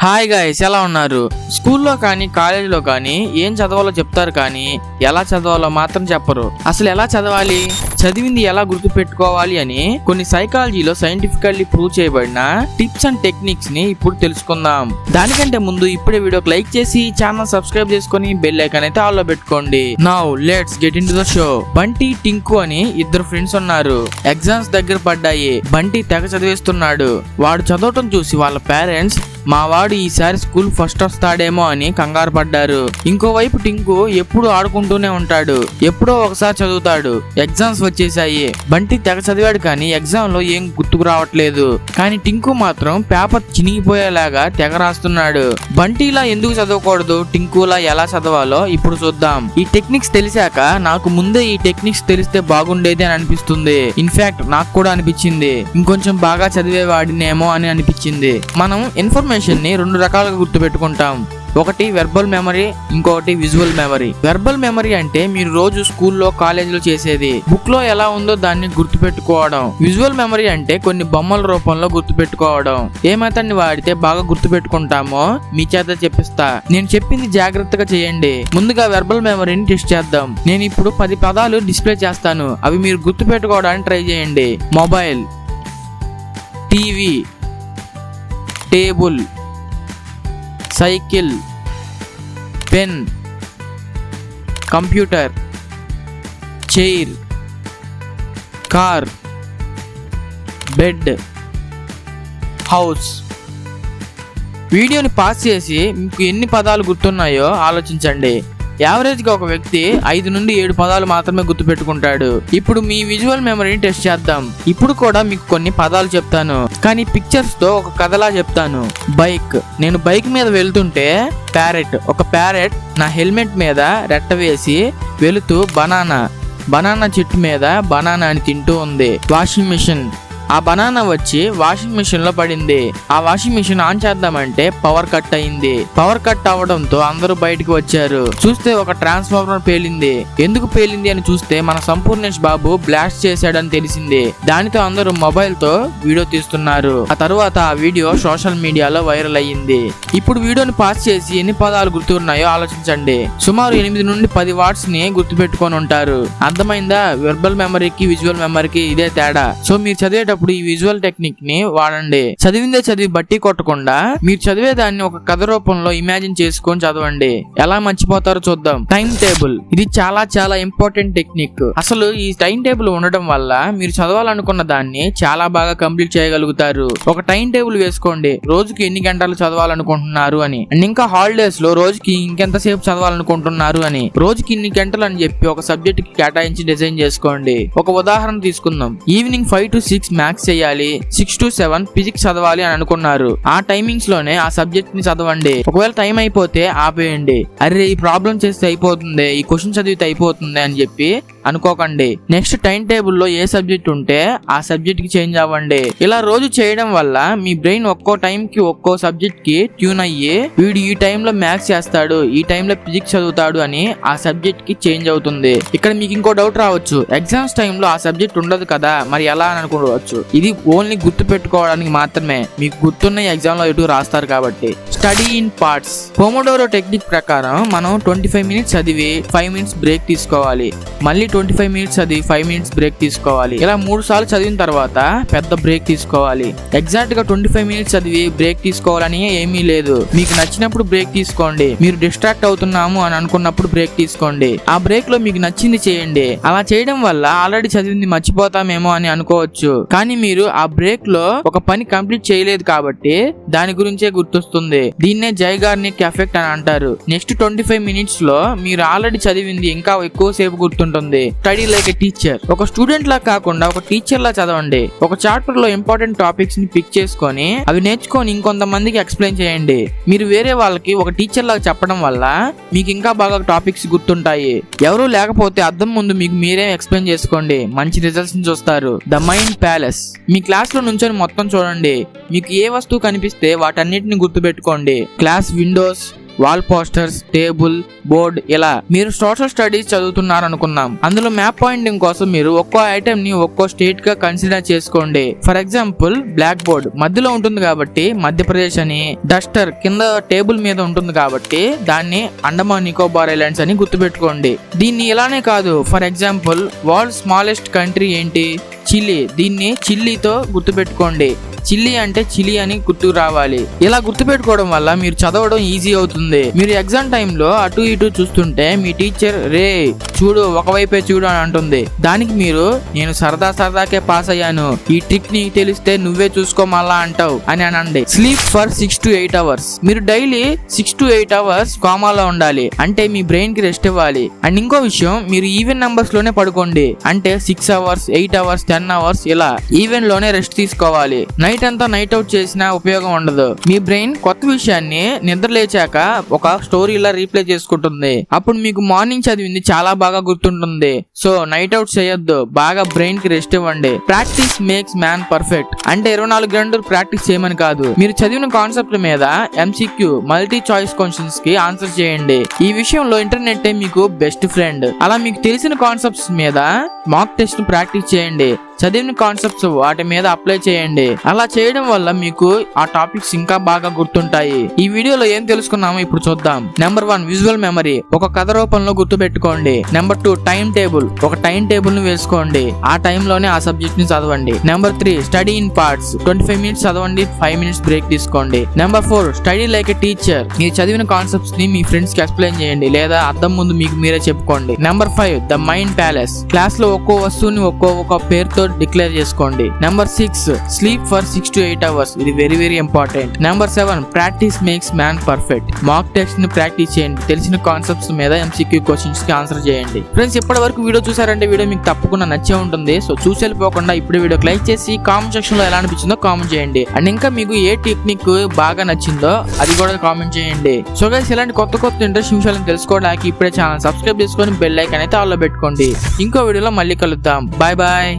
Hi guys, ఎలా ఉన్నారు? స్కూల్లో కానీ కాలేజీలో కానీ ఏం చదవాలో చెప్తారు కానీ ఎలా చదవాలో మాత్రం చెప్పరు. అసలు ఎలా చదవాలి, చదివింది ఎలా గుర్తు పెట్టుకోవాలి అని కొన్ని సైకాలజీలో సైంటిఫికల్లీ ప్రూవ్ చేయబడిన టిప్స్ అండ్ టెక్నిక్స్ ని ఇప్పుడు తెలుసుకుందాం. దానికంటే ముందు ఇప్పుడే వీడియోకి లైక్ చేసి ఛానల్ సబ్స్క్రైబ్ చేసుకొని బెల్ ఐకాన్ అయితే ఆల్ లో పెట్టుకోండి. Now let's get in to the show. Bunty, Tinku అని ఇద్దరు ఫ్రెండ్స్ ఉన్నారు. ఎగ్జామ్స్ దగ్గర పడ్డాయి. బంటి తెగ చదివేస్తున్నాడు. వాడు చదవటం చూసి వాళ్ళ పేరెంట్స్ మా వాడు ఈసారి స్కూల్ ఫస్ట్ వస్తాడేమో అని కంగారు పడ్డారు. ఇంకోవైపు టింకు ఎప్పుడు ఆడుకుంటూనే ఉంటాడు, ఎప్పుడో ఒకసారి చదువుతాడు. ఎగ్జామ్స్ వచ్చేసాయి. బంటి తెగ చదివాడు కానీ ఎగ్జామ్ లో ఏం గుర్తుకు రావట్లేదు. కానీ టింకు మాత్రం పేపర్ చినిగిపోయేలాగా తెగ రాస్తున్నాడు. బంటిలా ఎందుకు చదవకూడదు, టింకులా ఎలా చదవాలో ఇప్పుడు చూద్దాం. ఈ టెక్నిక్స్ తెలిసాక నాకు ముందే ఈ టెక్నిక్స్ తెలిస్తే బాగుండేది అని అనిపిస్తుంది. ఇన్ఫాక్ట్ నాకు కూడా అనిపించింది ఇంకొంచెం బాగా చదివేవాడినేమో అని అనిపించింది. మనం ఇన్ఫర్మేషన్ ని రెండు రకాలుగా గుర్తు పెట్టుకుంటాం. ఒకటి వెర్బల్ మెమరీ, ఇంకొకటి విజువల్ మెమరీ. వెర్బల్ మెమరీ అంటే మీరు రోజు స్కూల్లో కాలేజీలో చేసేది, బుక్ లో ఎలా ఉందో దాన్ని గుర్తు పెట్టుకోవడం. విజువల్ మెమరీ అంటే కొన్ని బొమ్మల రూపంలో గుర్తు పెట్టుకోవడం. ఏ మెథడ్ ని వాడితే బాగా గుర్తు పెట్టుకుంటామో మీ చేత చెప్పిస్తా. నేను చెప్పింది జాగ్రత్తగా చేయండి. ముందుగా వెర్బల్ మెమరీని టెస్ట్ చేద్దాం. నేను ఇప్పుడు 10 పదాలు డిస్ప్లే చేస్తాను. అవి మీరు గుర్తు పెట్టుకోవడానికి ట్రై చేయండి. Mobile, TV, table, cycle, pen, computer, chair, car, bed, house. వీడియోని పాస్ చేసి మీకు ఎన్ని పదాలు గుర్తున్నాయో ఆలోచించండి. యావరేజ్ గా ఒక వ్యక్తి 5 నుండి 7 పదాలు మాత్రమే గుర్తు పెట్టుకుంటాడు. ఇప్పుడు మీ విజువల్ మెమరీని టెస్ట్ చేద్దాం. ఇప్పుడు కూడా మీకు కొన్ని పదాలు చెప్తాను, కానీ పిక్చర్స్ తో ఒక కథలా చెప్తాను. బైక్, నేను బైక్ మీద వెళ్తుంటే ప్యారెట్, ఒక ప్యారెట్ నా హెల్మెట్ మీద రెట్ట వేసి వెళుతూ బనానా చెట్టు మీద బనానా అని తింటూ ఉంది. వాషింగ్ మిషన్, ఆ బనానా వచ్చి వాషింగ్ మిషన్ లో పడింది. ఆ వాషింగ్ మిషన్ ఆన్ చేద్దామంటే పవర్ కట్ అయింది. పవర్ కట్ అవడంతో అందరూ బయటకు వచ్చారు. చూస్తే ఒక ట్రాన్స్ఫార్మర్ పేలింది. ఎందుకు పేలింది అని చూస్తే మన సంపూర్ణేష్ బాబు బ్లాస్ట్ చేశాడని తెలిసింది. దానితో అందరూ మొబైల్ తో వీడియో తీస్తున్నారు. ఆ తర్వాత ఆ వీడియో సోషల్ మీడియాలో వైరల్ అయ్యింది. ఇప్పుడు వీడియోని పాస్ చేసి ఎన్ని పదాలు గుర్తున్నాయో ఆలోచించండి. సుమారు 8 నుండి 10 వర్డ్స్ ని గుర్తు పెట్టుకొని ఉంటారు. అర్థమైందా? వెర్బల్ మెమరీకి విజువల్ మెమరీకి ఇదే తేడా. సో మీరు చదివేటప్పుడు ఈ విజువల్ టెక్నిక్ ని వాడండి. చదివిందే చదివి బట్టి కొట్టకుండా మీరు చదివేదాన్ని ఒక కథ రూపంలో ఇమాజిన్ చేసుకొని చదవండి. ఎలా మర్చిపోతారో చూద్దాం. టైం టేబుల్, ఇది చాలా చాలా ఇంపార్టెంట్ టెక్నిక్. అసలు ఈ టైం టేబుల్ ఉండడం వల్ల మీరు చదవాలనుకున్న దాన్ని చాలా బాగా కంప్లీట్ చేయగలుగుతారు. ఒక టైం టేబుల్ వేసుకోండి, రోజుకి ఎన్ని గంటలు చదవాలనుకుంటున్నారు అని. అండ్ ఇంకా హాలిడేస్ లో రోజుకి ఇంకెంతసేపు చదవాలనుకుంటున్నారు అని. రోజుకి ఇన్ని గంటలు అని చెప్పి ఒక సబ్జెక్ట్ కి కేటాయించి డిజైన్ చేసుకోండి. ఒక ఉదాహరణ తీసుకుందాం. ఈవినింగ్ 5 to 6 మ్యాథ్స్ చేయాలి, 6 to 7 ఫిజిక్స్ చదవాలి అని అనుకున్నారు. ఆ టైమింగ్స్ లోనే ఆ సబ్జెక్ట్ ని చదవండి. ఒకవేళ టైం అయిపోతే ఆపేయండి. అరే ఈ ప్రాబ్లం చేస్తే అయిపోతుంది, ఈ క్వశ్చన్ చదివితే అయిపోతుంది అని చెప్పి అనుకోకండి. నెక్స్ట్ టైం టేబుల్లో ఏ సబ్జెక్ట్ ఉంటే ఆ సబ్జెక్ట్ కి చేంజ్ అవ్వండి. ఇలా రోజు చేయడం వల్ల మీ బ్రెయిన్ ఒక్కో టైం కి ఒక్కో సబ్జెక్ట్ కి ట్యూన్ అయ్యి వీడు ఈ టైంలో మ్యాథ్స్ చేస్తాడు, ఈ టైంలో ఫిజిక్స్ చదువుతాడు అని ఆ సబ్జెక్ట్ కి చేంజ్ అవుతుంది. ఇక్కడ మీకు ఇంకో డౌట్ రావచ్చు, ఎగ్జామ్స్ టైంలో ఆ సబ్జెక్ట్ ఉండదు కదా, మరి ఎలా అని అనుకోవచ్చు. ఇది ఓన్లీ గుర్తు పెట్టుకోవడానికి మాత్రమే. మీకు గుర్తున్న ఎగ్జామ్ లో ఎటు రాస్తారు కాబట్టి. Study in parts. Pomodoro technique ప్రకారం మనం 25 మినిట్స్ చదివి 5 మినిట్స్ బ్రేక్ తీసుకోవాలి. మళ్ళీ 25 మినిట్స్ చదివి 5 మినిట్స్ బ్రేక్ తీసుకోవాలి. ఇలా 3 సార్లు చదివిన తర్వాత పెద్ద బ్రేక్ తీసుకోవాలి. ఎగ్జాక్ట్ గా 25 మినిట్స్ చదివి బ్రేక్ తీసుకోవాలని ఏమీ లేదు. మీకు నచ్చినప్పుడు బ్రేక్ తీసుకోండి. మీరు డిస్ట్రాక్ట్ అవుతున్నాము అని అనుకున్నప్పుడు బ్రేక్ తీసుకోండి. ఆ బ్రేక్ లో మీకు నచ్చింది చేయండి. అలా చేయడం వల్ల ఆల్రెడీ చదివింది మర్చిపోతామేమో అని అనుకోవచ్చు, కానీ మీరు ఆ బ్రేక్ లో ఒక పని కంప్లీట్ చేయలేదు కాబట్టి దాని గురించే గుర్తొస్తుంది. దీన్నే జైగార్నిక్ ఎఫెక్ట్ అని అంటారు. నెక్స్ట్ 25 మినిట్స్ లో మీరు ఆల్రెడీ చదివింది ఇంకా ఎక్కువ సేపు గుర్తుంటుంది. Study like a teacher. ఒక స్టూడెంట్ లా కాకుండా ఒక టీచర్ లా చదవండి. ఒక చాప్టర్ లో ఇంపార్టెంట్ టాపిక్స్ ని పిక్ చేసుకొని అవి నేర్చుకొని ఇంకొంతమందికి ఎక్స్ప్లెయిన్ చేయండి. మీరు వేరే వాళ్ళకి ఒక టీచర్ లాగా చెప్పడం వల్ల మీకు ఇంకా బాగా టాపిక్స్ గుర్తుంటాయి. ఎవరు లేకపోతే అద్దం ముందు మీకు మీరే ఎక్స్ప్లెయిన్ చేసుకోండి, మంచి రిజల్ట్స్ ని చూస్తారు. The mind palace. Me class లో నుంచొని మొత్తం చూడండి. మీకు ఏ వస్తువు కనిపిస్తే వాటన్నిటిని గుర్తు పెట్టుకోండి. Class Windows, wall posters, table, board ఇలా. మీరు సోషల్ స్టడీస్ చదువుతున్నారు అనుకున్నాం. అందులో మ్యాప్ పాయింటింగ్ కోసం మీరు ఒక్కో ఐటమ్ ని ఒక్కో స్టేట్ గా కన్సిడర్ చేసుకోండి. ఫర్ ఎగ్జాంపుల్ బ్లాక్ బోర్డ్ మధ్యలో ఉంటుంది కాబట్టి మధ్యప్రదేశ్ అని, డస్టర్ కింద టేబుల్ మీద ఉంటుంది కాబట్టి దాన్ని అండమాన్ నికోబార్ ఐలాండ్స్ అని గుర్తుపెట్టుకోండి. దీన్ని ఇలానే కాదు, for example world smallest country ఏంటి? చిలీ. దీన్ని చిల్లీతో గుర్తుపెట్టుకోండి. చిల్లీ అంటే చిలీ అని గుర్తుకు రావాలి. ఇలా గుర్తుపెట్టుకోవడం వల్ల మీరు చదవడం ఈజీ అవుతుంది. మీరు ఎగ్జామ్ టైంలో అటు ఇటు చూస్తుంటే మీ టీచర్ రే చూడు ఒకవైపే చూడు అని అంటుంది. దానికి మీరు నేను సరదాకే పాస్ అయ్యాను, ఈ ట్రిక్ నీకు తెలిస్తే నువ్వే చూసుకో మళ్ళా అంటావు అని అనండి. Sleep for 6 to 8 hours. మీరు డైలీ 6 to 8 hours కామాలో ఉండాలి. అంటే మీ బ్రెయిన్ కి రెస్ట్ ఇవ్వాలి. అండ్ ఇంకో విషయం, మీరు ఈవెన్ నంబర్స్ లోనే పడుకోండి. అంటే 6 hours, 8 hours, 10 hours ఇలా ఈవెన్ లోనే రెస్ట్ తీసుకోవాలి. నైట్ అంతా నైట్ అవుట్ చేసినా ఉపయోగం ఉండదు. మీ బ్రెయిన్ కొత్త విషయాన్ని నిద్ర లేచాక ఒక స్టోరీలా రీప్లే చేసుకుంటుంది. అప్పుడు మీకు మార్నింగ్ చదివింది చాలా బాగా గుర్తుంటుంది. సో నైట్ అవుట్ చేయొద్దు, బాగా బ్రెయిన్ కి రెస్ట్ ఇవ్వండి. Practice makes man perfect. అంటే 24 గంటలు ప్రాక్టీస్ చేయమని కాదు, మీరు చదివిన కాన్సెప్ట్ మీద MCQ మల్టీ చాయిస్ క్వశ్చన్స్ కి ఆన్సర్ చేయండి. ఈ విషయంలో ఇంటర్నెట్ మీకు బెస్ట్ ఫ్రెండ్. అలా మీకు తెలిసిన కాన్సెప్ట్స్ మీద మాక్ టెస్ట్ ప్రాక్టీస్ చేయండి. చదివిన కాన్సెప్ట్స్ వాటి మీద అప్లై చేయండి. అలా చేయడం వల్ల మీకు ఆ టాపిక్స్ ఇంకా బాగా గుర్తుంటాయి. ఈ వీడియోలో ఏం తెలుసుకున్నామో ఇప్పుడు చూద్దాం. Number 1 visual memory. ఒక కథ రూపంలో గుర్తు పెట్టుకోండి. Number 2 time table. ఒక టైం టేబుల్ ని వేసుకోండి. ఆ టైంలోనే ఆ సబ్జెక్ట్ ని చదవండి. Number 3 study in parts. 25 minutes చదవండి, 5 minutes బ్రేక్ తీసుకోండి. Number 4 study like a teacher. మీరు చదివిన కాన్సెప్ట్స్ ని మీ ఫ్రెండ్స్ కి ఎక్స్ప్లెయిన్ చేయండి లేదా అద్దం ముందు మీకు మీరే చెప్పుకోండి. Number 5 the mind palace. Class లో ఒక్కో వస్తువుని ఒక్క పేరుతో డిక్లేర్ చేసుకోండి. Number 6 sleep for 6 to 8 hours. ఇది very important. Number 7 practice makes man perfect. Mock test ని ప్రాక్టీస్ చేయండి. తెలిసిన కాన్సెప్ట్స్ మీద MCQ క్వశ్చన్స్ కి ఆన్సర్ చేయండి. ఫ్రెండ్స్, ఇప్పటి వరకు వీడియో చూసారంటే వీడియో మీకు తప్పకుండా నచ్చే ఉంటుంది. సో చూసి వెళ్ళిపోకుండా ఇప్పుడు వీడియోకి లైక్ చేసి కామెంట్ సెక్షన్ లో ఎలా అనిపించిందో కామెంట్ చేయండి. అండ్ ఇంకా మీకు ఏ టెక్నిక్ బాగా నచ్చిందో అది కూడా కామెంట్ చేయండి. సో గైస్, ఇలాంటి కొత్త ఇంట్రెస్ట్ విషయాలను తెలుసుకోవడానికి ఇప్పుడే ఛానల్ సబ్స్క్రైబ్ చేసుకొని బెల్ ఐకాన్ అయితే ఆల్ లో పెట్టుకోండి. ఇంకో వీడియోలో మళ్ళీ కలుద్దాం. బాయ్.